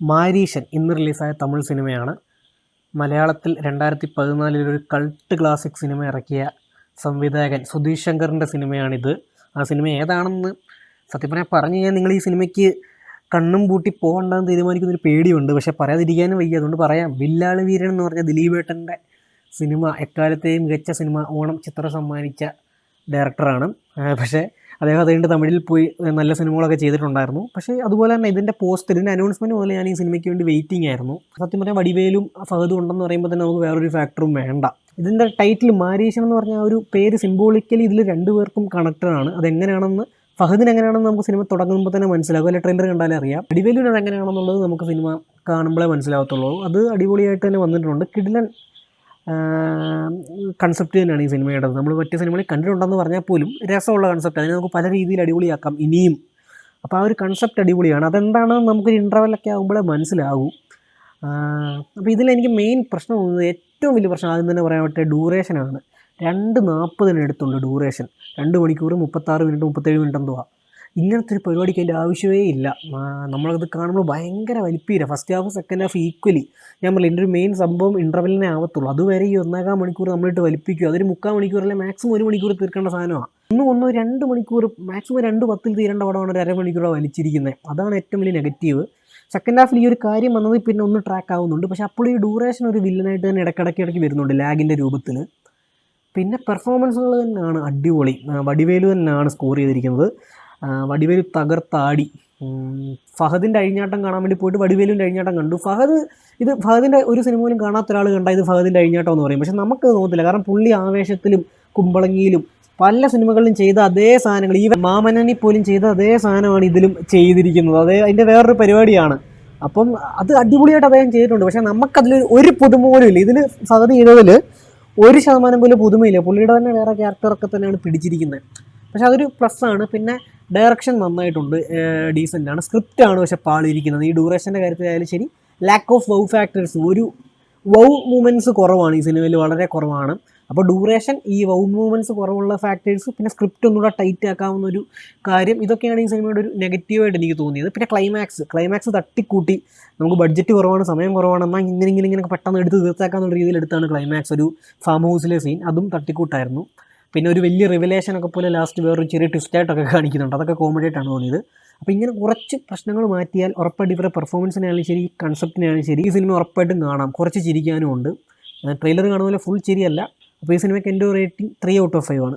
മാരീഷൻ ഇന്ന് റിലീസായ തമിഴ് സിനിമയാണ്. മലയാളത്തിൽ 2014 ഒരു കൾട്ട് ക്ലാസിക് സിനിമ ഇറക്കിയ സംവിധായകൻ സുധീഷ് ശങ്കറിൻ്റെ സിനിമയാണിത്. ആ സിനിമ ഏതാണെന്ന് സത്യം പറഞ്ഞാൽ പറഞ്ഞു കഴിഞ്ഞാൽ നിങ്ങൾ ഈ സിനിമയ്ക്ക് കണ്ണും പൂട്ടി പോകണ്ടെന്ന് തീരുമാനിക്കുന്നൊരു പേടിയുണ്ട്. പക്ഷേ പറയാതിരിക്കാനും വയ്യ, അതുകൊണ്ട് പറയാം. വില്ലാളി വീരൻ എന്ന് പറഞ്ഞ ദിലീപേട്ടൻ്റെ സിനിമ, എക്കാലത്തെയും മികച്ച സിനിമ ഓണം ചിത്രം സമ്മാനിച്ച ഡയറക്ടറാണ്. പക്ഷേ അദ്ദേഹം അതുകൊണ്ട് തമിഴിൽ പോയി നല്ല സിനിമകളൊക്കെ ചെയ്തിട്ടുണ്ടായിരുന്നു. പക്ഷേ അതുപോലെ തന്നെ ഇതിൻ്റെ അനൗൺസ്മെൻറ്റ് മുതൽ ഞാൻ ഈ സിനിമയ്ക്ക് വേണ്ടി വെയിറ്റിംഗ് ആയിരുന്നു. സത്യം പറഞ്ഞാൽ വടിവേലും ഫഹദും ഉണ്ടെന്ന് പറയുമ്പോൾ തന്നെ നമുക്ക് വേറൊരു ഫാക്ടറും വേണ്ട. ഇതിൻ്റെ ടൈറ്റിൽ മാരീഷൻ എന്ന് പറഞ്ഞ ആ ഒരു പേര് സിംബോളിക്കലി ഇതിൽ രണ്ടുപേർക്കും കണക്റ്റഡാണ്. അതെങ്ങനെയാണെന്ന് ഫഹദിന് എങ്ങനെയാണെന്ന് നമുക്ക് സിനിമ തുടങ്ങുമ്പോൾ തന്നെ മനസ്സിലാകും, അല്ലെ ട്രെയിലർ കണ്ടാലേ അറിയാം. വടിവേലിന് അതെങ്ങനെയാണെന്നുള്ളത് നമുക്ക് സിനിമ കാണുമ്പോഴേ മനസ്സിലാകത്തുള്ളൂ. അത് അടിപൊളിയായിട്ട് തന്നെ വന്നിട്ടുണ്ട്. കിടിലൻ കൺസെപ്റ്റ് തന്നെയാണ് ഈ സിനിമയുടെ. നമ്മൾ മറ്റു സിനിമകളിൽ കണ്ടിട്ടുണ്ടെന്ന് പറഞ്ഞാൽ പോലും രസമുള്ള കൺസെപ്റ്റ്, അതിനെ നമുക്ക് പല രീതിയിൽ അടിപൊളിയാക്കാം ഇനിയും. അപ്പോൾ ആ ഒരു കൺസെപ്റ്റ് അടിപൊളിയാണ്. അതെന്താണെന്ന് നമുക്കൊരു ഇൻ്റർവെല്ലൊക്കെ ആകുമ്പോഴേ മനസ്സിലാകൂ. അപ്പോൾ ഇതിലെനിക്ക് മെയിൻ പ്രശ്നം തോന്നുന്നത്, ഏറ്റവും വലിയ പ്രശ്നം ആദ്യം തന്നെ പറയാൻ പറ്റിയ ഡ്യൂറേഷനാണ്. 2:40 എടുത്തുണ്ട് ഡ്യൂറേഷൻ. 2 മണിക്കൂർ 36 മിനിറ്റ് 37 മിനിറ്റ് എന്തോ. ഇങ്ങനത്തെ ഒരു പരിപാടിക്ക് അതിൻ്റെ ആവശ്യമേ ഇല്ല. നമ്മളത് കാണുമ്പോൾ ഭയങ്കര വലിപ്പീര. First half second half equally. ഞാൻ പറയില്ല, എൻ്റെ ഒരു മെയിൻ സംഭവം ഇൻ്റർവെല്ലിനെ ആവത്തുള്ളൂ. അതുവരെ ഈ 1.25 മണിക്കൂർ നമ്മളിട്ട് വലിപ്പിക്കും. അതൊരു 3/4 മണിക്കൂറല്ലേ, മാക്സിമം 1 മണിക്കൂർ തീർക്കേണ്ട സാധനമാണ്. 2 മണിക്കൂർ മാക്സിമം 2:10 തീരേണ്ട പടമാണ് ഒരു അരമണിക്കൂർ വലിച്ചിരിക്കുന്നത്. അതാണ് ഏറ്റവും വലിയ നെഗറ്റീവ്. സെക്കൻഡ് ഹാഫിൽ ഈ ഒരു കാര്യം വന്നത് പിന്നെ ഒന്ന് ട്രാക്ക് ആവുന്നുണ്ട്. പക്ഷേ അപ്പോൾ ഈ ഡ്യൂറേഷൻ ഒരു വില്ലനായിട്ട് തന്നെ ഇടയ്ക്കിടയ്ക്ക് വരുന്നുണ്ട് ലാഗിൻ്റെ രൂപത്തിൽ. പിന്നെ പെർഫോമൻസുകൾ തന്നെയാണ് അടിപൊളി. വടിവേലു തന്നെയാണ് സ്കോർ ചെയ്തിരിക്കുന്നത്. വടിവേലു തകർത്താടി. ഫഹദിൻ്റെ അഴിഞ്ഞാട്ടം കാണാൻ വേണ്ടി പോയിട്ട് വടിവേലുവിൻ്റെ അഴിഞ്ഞാട്ടം കണ്ടു. ഫഹദിൻ്റെ ഒരു സിനിമയിലും കാണാത്ത ഒരാൾ കണ്ടാൽ ഇത് ഫഹദിൻ്റെ അഴിഞ്ഞാട്ടം എന്ന് പറയും. പക്ഷെ നമുക്കത് തോന്നത്തില്ല. കാരണം പുള്ളി ആവേശത്തിലും കുമ്പളങ്ങിയിലും പല സിനിമകളിലും ചെയ്ത അതേ സാധനങ്ങൾ, ഈ മാമനനി പോലും ചെയ്ത അതേ സാധനമാണ് ഇതിലും ചെയ്തിരിക്കുന്നത്. അതിൻ്റെ വേറൊരു പരിപാടിയാണ്. അപ്പം അത് അടിപൊളിയായിട്ട് അദ്ദേഹം ചെയ്തിട്ടുണ്ട്. പക്ഷേ നമുക്കതിൽ ഒരു പുതുമ പോലും ഇല്ല. ഇതിൽ ഫഹദ് ചെയ്തതിൽ 1% പോലും പുതുമയില്ല. പുള്ളിയുടെ തന്നെ വേറെ ക്യാരക്ടറൊക്കെ തന്നെയാണ് പിടിച്ചിരിക്കുന്നത്. പക്ഷെ അതൊരു പ്ലസ്സാണ്. പിന്നെ ഡയറക്ഷൻ നന്നായിട്ടുണ്ട്, ഡീസൻ്റാണ്. സ്ക്രിപ്റ്റാണ് പക്ഷെ പാളിയിരിക്കുന്നത്. ഈ ഡ്യൂറേഷൻ്റെ കാര്യത്തിലായാലും ശരി, ലാക്ക് ഓഫ് വൗ ഫാക്ടേഴ്സ്, ഒരു വൗ മൂമെൻറ്റ്സ് കുറവാണ് ഈ സിനിമയിൽ, വളരെ കുറവാണ്. അപ്പോൾ ഡ്യൂറേഷൻ, ഈ വൗ മൂമെൻറ്റ്സ് കുറവുള്ള ഫാക്ടേഴ്സ്, പിന്നെ സ്ക്രിപ്റ്റ് ഒന്നുകൂടെ ടൈറ്റ് ആക്കാവുന്ന ഒരു കാര്യം, ഇതൊക്കെയാണ് ഈ സിനിമയുടെ ഒരു നെഗറ്റീവായിട്ട് എനിക്ക് തോന്നിയത്. പിന്നെ ക്ലൈമാക്സ് തട്ടിക്കൂട്ടി. നമുക്ക് ബഡ്ജറ്റ് കുറവാണ്, സമയം കുറവാണ്, എന്നാൽ ഇങ്ങനെ പെട്ടെന്ന് എടുത്ത് തീർത്താക്കാന്നുള്ള രീതിയിൽ എടുത്താണ് ക്ലൈമാക്സ്. ഒരു ഫാം ഹൗസിലെ സീൻ, അതും തട്ടിക്കൂട്ടായിരുന്നു. പിന്നെ ഒരു വലിയ റിവലേഷനൊക്കെ പോലെ ലാസ്റ്റ് വേറൊരു ചെറിയ ട്വിസ്റ്റായിട്ടൊക്കെ കാണിക്കുന്നുണ്ട്. അതൊക്കെ കോമഡി ആയിട്ടാണ് തോന്നിയത്. അപ്പോൾ ഇങ്ങനെ കുറച്ച് പ്രശ്നങ്ങൾ മാറ്റിയാൽ ഉറപ്പായിട്ട് ഇവരുടെ പെർഫോമൻസിനായാലും ശരി, കൺസെപ്റ്റിനായാലും ശരി, ഈ സിനിമ ഉറപ്പായിട്ടും കാണാം. കുറച്ച് ചിരിക്കാനും ഉണ്ട്. ട്രെയിലർ കാണുന്ന പോലെ ഫുൾ ചിരിയല്ല. അപ്പോൾ ഈ സിനിമയ്ക്ക് എൻ്റെ റേറ്റിംഗ് 3/5 ആണ്.